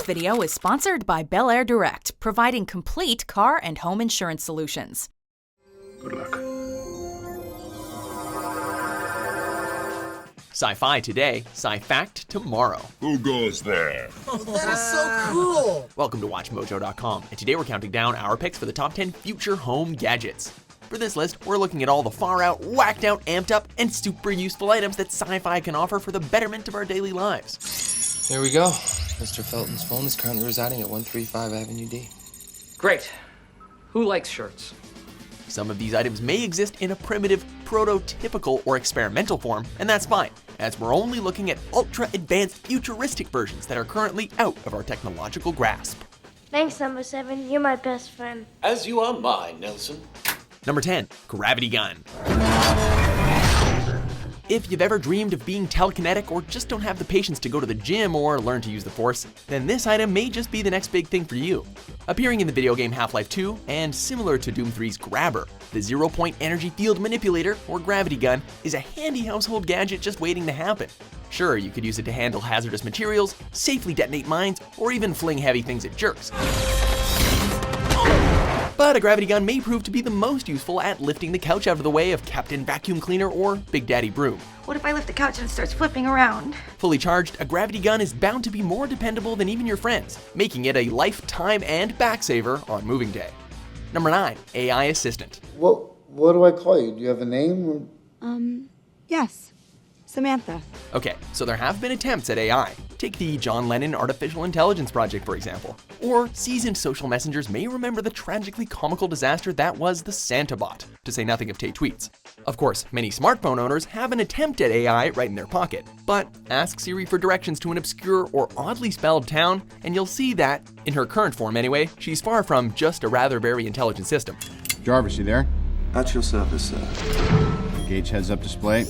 video is sponsored by Bel Air Direct, providing complete car and home insurance solutions. Good luck. Sci-fi today, sci-fact tomorrow. Who goes there? Oh, that is so cool! Welcome to WatchMojo.com, and today we're counting down our picks for the top 10 future home gadgets. For this list, we're looking at all the far out, whacked out, amped up, and super useful items that sci-fi can offer for the betterment of our daily lives. There we go. Mr. Felton's phone is currently residing at 135 Avenue D. Great. Who likes shirts? Some of these items may exist in a primitive, prototypical, or experimental form, and that's fine, as we're only looking at ultra-advanced futuristic versions that are currently out of our technological grasp. Thanks, number 7. You're my best friend. As you are mine, Nelson. Number 10, gravity gun. If you've ever dreamed of being telekinetic or just don't have the patience to go to the gym or learn to use the Force, then this item may just be the next big thing for you. Appearing in the video game Half-Life 2, and similar to Doom 3's Grabber, the zero-point energy field manipulator, or gravity gun, is a handy household gadget just waiting to happen. Sure, you could use it to handle hazardous materials, safely detonate mines, or even fling heavy things at jerks. But a gravity gun may prove to be the most useful at lifting the couch out of the way of Captain Vacuum Cleaner or Big Daddy Broom. What if I lift the couch and it starts flipping around? Fully charged, a gravity gun is bound to be more dependable than even your friends, making it a lifetime and back saver on moving day. Number 9, AI Assistant. What do I call you? Do you have a name? Yes. Samantha. Okay, so there have been attempts at AI. Take the John Lennon Artificial Intelligence Project, for example. Or seasoned social messengers may remember the tragically comical disaster that was the Santa bot, to say nothing of Tay tweets. Of course, many smartphone owners have an attempt at AI right in their pocket. But ask Siri for directions to an obscure or oddly spelled town, and you'll see that, in her current form anyway, she's far from just a rather very intelligent system. Jarvis, you there? At your service, sir. Gauge heads-up display.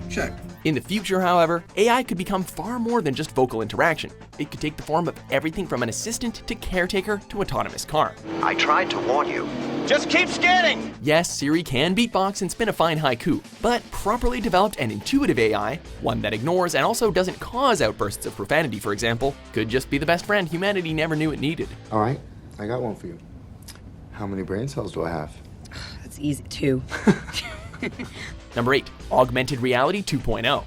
Check. In the future, however, AI could become far more than just vocal interaction. It could take the form of everything from an assistant to caretaker to autonomous car. I tried to warn you. Just keep scanning! Yes, Siri can beatbox and spin a fine haiku, but properly developed and intuitive AI, one that ignores and also doesn't cause outbursts of profanity, for example, could just be the best friend humanity never knew it needed. All right, I got one for you. How many brain cells do I have? That's easy, too. Number 8, Augmented Reality 2.0.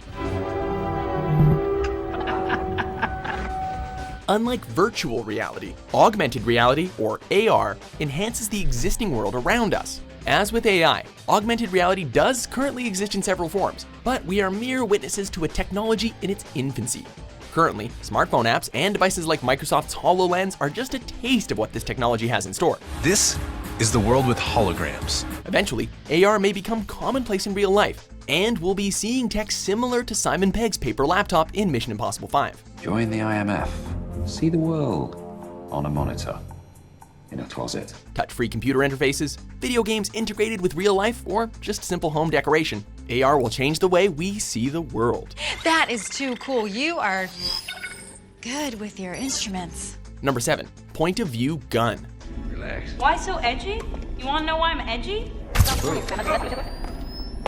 Unlike virtual reality, augmented reality, or AR, enhances the existing world around us. As with AI, augmented reality does currently exist in several forms, but we are mere witnesses to a technology in its infancy. Currently, smartphone apps and devices like Microsoft's HoloLens are just a taste of what this technology has in store. This is the world with holograms. Eventually, AR may become commonplace in real life, and we'll be seeing tech similar to Simon Pegg's paper laptop in Mission Impossible 5. Join the IMF. See the world on a monitor in a closet. Touch-free computer interfaces, video games integrated with real life, or just simple home decoration, AR will change the way we see the world. That is too cool. You are good with your instruments. Number 7, point of view gun. Relax. Why so edgy? You want to know why I'm edgy?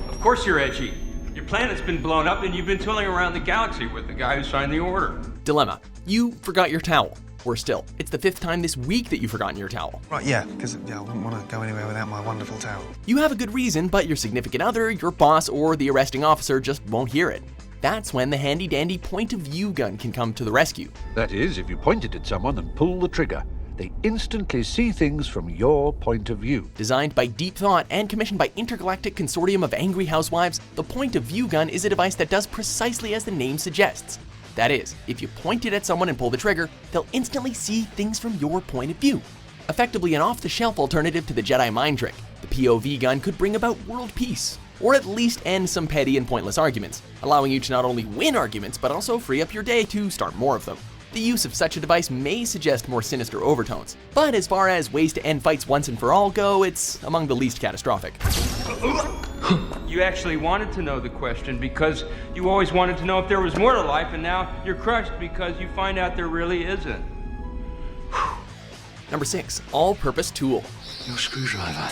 Of course you're edgy. Your planet's been blown up and you've been tooling around the galaxy with the guy who signed the order. Dilemma. You forgot your towel. Or still, it's the 5th time this week that you've forgotten your towel. Right, yeah, because I wouldn't want to go anywhere without my wonderful towel. You have a good reason, but your significant other, your boss, or the arresting officer just won't hear it. That's when the handy-dandy point-of-view gun can come to the rescue. That is, if you point it at someone and pull the trigger. They instantly see things from your point of view. Designed by Deep Thought and commissioned by Intergalactic Consortium of Angry Housewives, the point-of-view gun is a device that does precisely as the name suggests. That is, if you point it at someone and pull the trigger, they'll instantly see things from your point of view. Effectively an off-the-shelf alternative to the Jedi mind trick, the POV gun could bring about world peace, or at least end some petty and pointless arguments, allowing you to not only win arguments, but also free up your day to start more of them. The use of such a device may suggest more sinister overtones, but as far as ways to end fights once and for all go, it's among the least catastrophic. You actually wanted to know the question because you always wanted to know if there was more to life, and now you're crushed because you find out there really isn't. Number 6, all-purpose tool. Your screwdriver.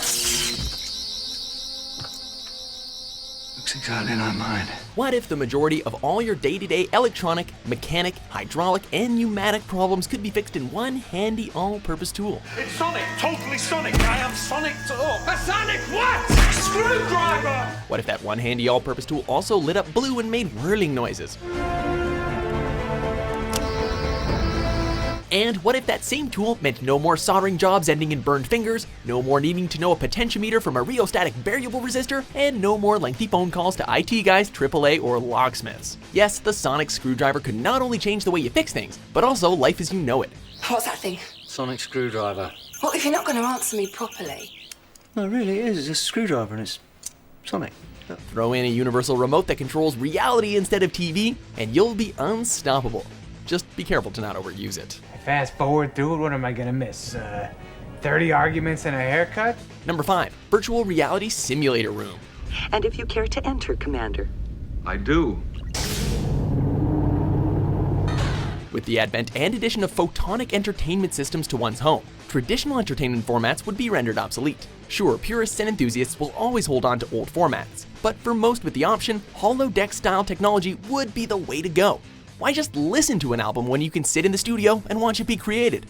That's exactly not mine. What if the majority of all your day-to-day electronic, mechanic, hydraulic, and pneumatic problems could be fixed in one handy all-purpose tool? It's Sonic! Totally Sonic! I am Sonic to all! A Sonic what? Screwdriver! What if that one handy all-purpose tool also lit up blue and made whirling noises? And what if that same tool meant no more soldering jobs ending in burned fingers, no more needing to know a potentiometer from a rheostatic variable resistor, and no more lengthy phone calls to IT guys, AAA, or locksmiths? Yes, the sonic screwdriver could not only change the way you fix things, but also life as you know it. What's that thing? Sonic screwdriver. What if you're not going to answer me properly? No, it really is. It's a screwdriver and it's Sonic. Throw in a universal remote that controls reality instead of TV, and you'll be unstoppable. Just be careful to not overuse it. Fast forward through it, what am I gonna miss? 30 arguments and a haircut? Number 5, virtual reality simulator room. And if you care to enter, Commander. I do. With the advent and addition of photonic entertainment systems to one's home, traditional entertainment formats would be rendered obsolete. Sure, purists and enthusiasts will always hold on to old formats, but for most with the option, holodeck-style technology would be the way to go. Why just listen to an album when you can sit in the studio and watch it be created?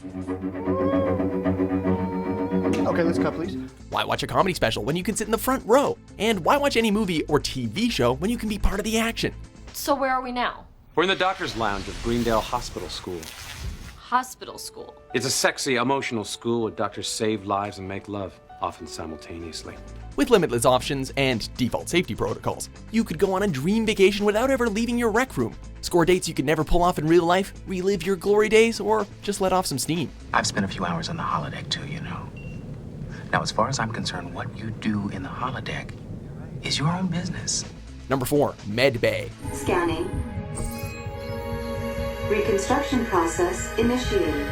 Okay, let's cut, please. Why watch a comedy special when you can sit in the front row? And why watch any movie or TV show when you can be part of the action? So where are we now? We're in the doctor's lounge of Greendale Hospital School. Hospital school. It's a sexy, emotional school where doctors save lives and make love, often simultaneously. With limitless options and default safety protocols, you could go on a dream vacation without ever leaving your rec room, score dates you could never pull off in real life, relive your glory days, or just let off some steam. I've spent a few hours on the holodeck too, you know. Now, as far as I'm concerned, what you do in the holodeck is your own business. Number 4, MedBay. Scanning. Reconstruction process initiated.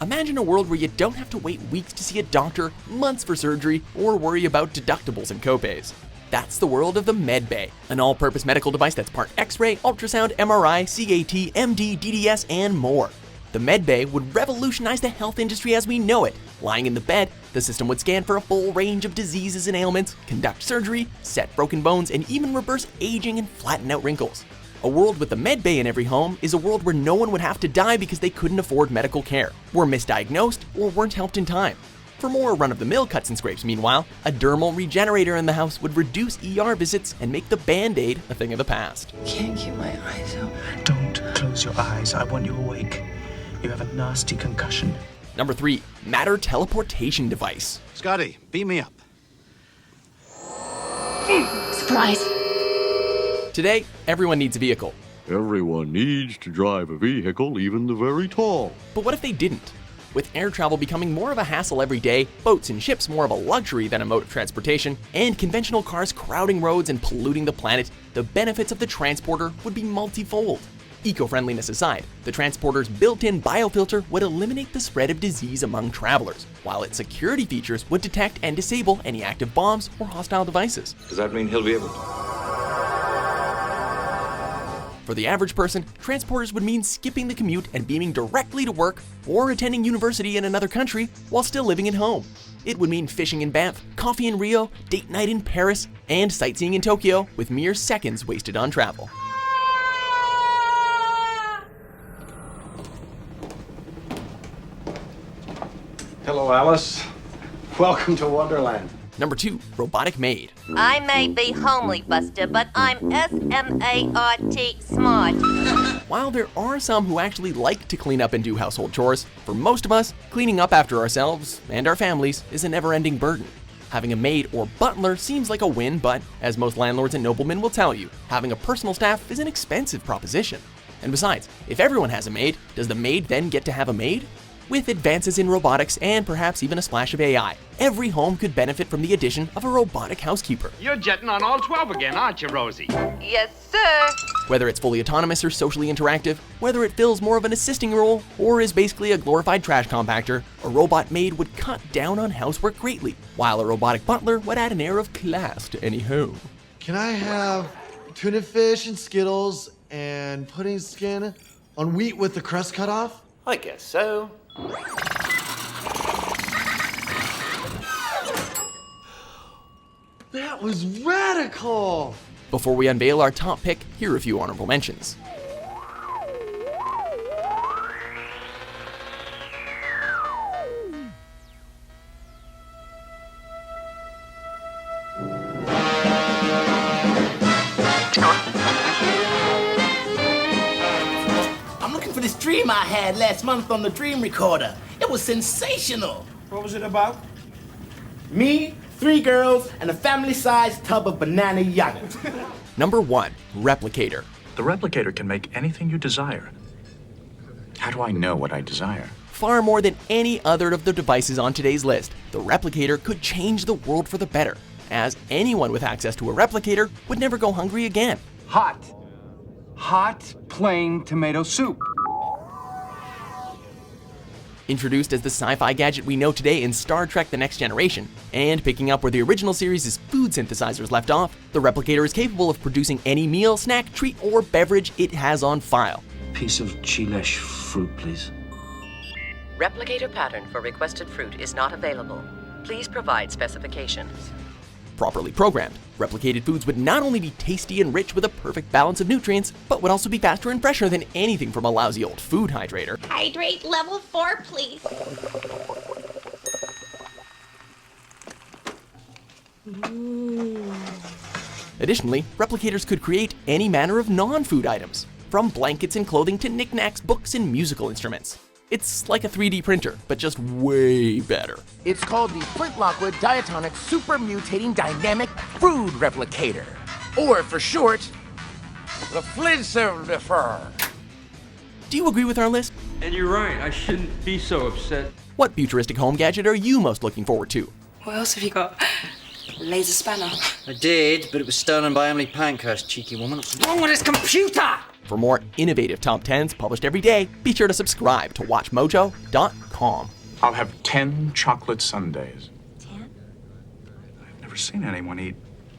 Imagine a world where you don't have to wait weeks to see a doctor, months for surgery, or worry about deductibles and copays. That's the world of the MedBay, an all-purpose medical device that's part X-ray, ultrasound, MRI, CAT, MD, DDS, and more. The MedBay would revolutionize the health industry as we know it. Lying in the bed, the system would scan for a full range of diseases and ailments, conduct surgery, set broken bones, and even reverse aging and flatten out wrinkles. A world with the MedBay in every home is a world where no one would have to die because they couldn't afford medical care, were misdiagnosed, or weren't helped in time. For more run-of-the-mill cuts and scrapes, meanwhile, a dermal regenerator in the house would reduce ER visits and make the Band-Aid a thing of the past. Can't keep my eyes open. Don't close your eyes. I want you awake. You have a nasty concussion. Number 3, matter teleportation device. Scotty, beam me up. Surprise. Today, everyone needs a vehicle. Everyone needs to drive a vehicle, even the very tall. But what if they didn't? With air travel becoming more of a hassle every day, boats and ships more of a luxury than a mode of transportation, and conventional cars crowding roads and polluting the planet, the benefits of the transporter would be multifold. Eco-friendliness aside, the transporter's built-in biofilter would eliminate the spread of disease among travelers, while its security features would detect and disable any active bombs or hostile devices. Does that mean he'll be able to? For the average person, transporters would mean skipping the commute and beaming directly to work or attending university in another country while still living at home. It would mean fishing in Banff, coffee in Rio, date night in Paris, and sightseeing in Tokyo with mere seconds wasted on travel. Hello, Alice. Welcome to Wonderland. Number 2, robotic maid. I may be homely, Buster, but I'm S-M-A-R-T smart. While there are some who actually like to clean up and do household chores, for most of us, cleaning up after ourselves and our families is a never-ending burden. Having a maid or butler seems like a win, but as most landlords and noblemen will tell you, having a personal staff is an expensive proposition. And besides, if everyone has a maid, does the maid then get to have a maid? With advances in robotics and perhaps even a splash of AI, every home could benefit from the addition of a robotic housekeeper. You're jetting on all 12 again, aren't you, Rosie? Yes, sir. Whether it's fully autonomous or socially interactive, whether it fills more of an assisting role or is basically a glorified trash compactor, a robot maid would cut down on housework greatly, while a robotic butler would add an air of class to any home. Can I have tuna fish and Skittles and pudding skin on wheat with the crust cut off? I guess so. That was radical! Before we unveil our top pick, here are a few honorable mentions. I'm looking for this dream I had last month on the dream recorder. It was sensational. What was it about? Me, 3 girls, and a family-sized tub of banana yogurt. Number 1. Replicator. The Replicator can make anything you desire. How do I know what I desire? Far more than any other of the devices on today's list, the Replicator could change the world for the better, as anyone with access to a Replicator would never go hungry again. Hot plain tomato soup. Introduced as the sci-fi gadget we know today in Star Trek: The Next Generation, and picking up where the original series' food synthesizers left off, the Replicator is capable of producing any meal, snack, treat, or beverage it has on file. Piece of chilesh fruit, please. Replicator pattern for requested fruit is not available. Please provide specifications. Properly programmed, replicated foods would not only be tasty and rich with a perfect balance of nutrients, but would also be faster and fresher than anything from a lousy old food hydrator. Hydrate level 4, please. Additionally, replicators could create any manner of non-food items, from blankets and clothing to knickknacks, books, and musical instruments. It's like a 3D printer, but just way better. It's called the Flint Lockwood Diatonic Super Mutating Dynamic Food Replicator. Or for short, the Flinsifer. Do you agree with our list? And you're right, I shouldn't be so upset. What futuristic home gadget are you most looking forward to? What else have you got? Laser spanner. I did, but it was stolen by Emily Pankhurst, cheeky woman. What's wrong with this computer? For more innovative top 10s published every day, be sure to subscribe to WatchMojo.com. I'll have 10 chocolate sundaes. 10? I've never seen anyone eat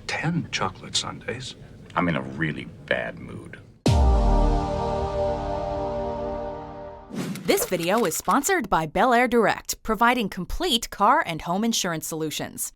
10 chocolate sundaes. I'm in a really bad mood. This video is sponsored by Bel Air Direct, providing complete car and home insurance solutions.